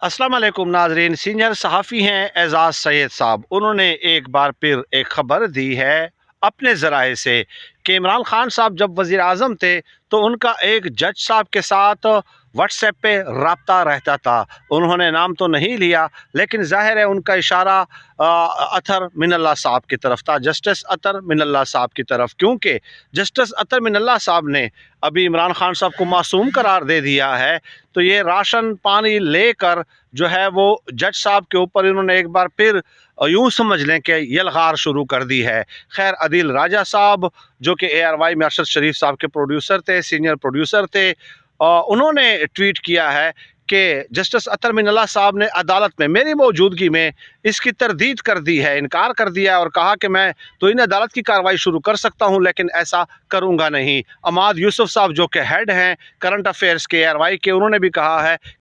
अस्सलाम वालेकुम नाजरीन। सीनियर सहाफ़ी हैं एजाज़ सैयद साहब, उन्होंने एक बार फिर एक ख़बर दी है अपने ज़राए से कि इमरान खान साहब जब वज़ीर आज़म थे तो उनका एक जज साहब के साथ व्हाट्सएप पे रब्ता रहता था। उन्होंने नाम तो नहीं लिया, लेकिन ज़ाहिर है उनका इशारा अतर मिनल्ला साहब की तरफ था, जस्टिस अतर मिनल्ला साहब की तरफ, क्योंकि जस्टिस अतर मिनल्ला साहब ने अभी इमरान खान साहब को मासूम करार दे दिया है। तो ये राशन पानी लेकर जो है वो जज साहब के ऊपर इन्होंने एक बार फिर यूं समझ लें कि यलगार शुरू कर दी है। खैर, अदील राजा साहब जो कि ARY में अरशद शरीफ साहब के प्रोड्यूसर थे, सीनियर प्रोड्यूसर थे, उन्होंने ट्वीट किया है कि जस्टिस अतर मिनल्ला साहब ने अदालत में मेरी मौजूदगी में इसकी तरदीद कर दी है, इनकार कर दिया और कहा कि मैं तो इन अदालत की कार्रवाई शुरू कर सकता हूं, लेकिन ऐसा करूंगा नहीं। अमाद यूसुफ साहब जो कि हेड हैं करंट अफेयर्स के ARY के, उन्होंने भी कहा है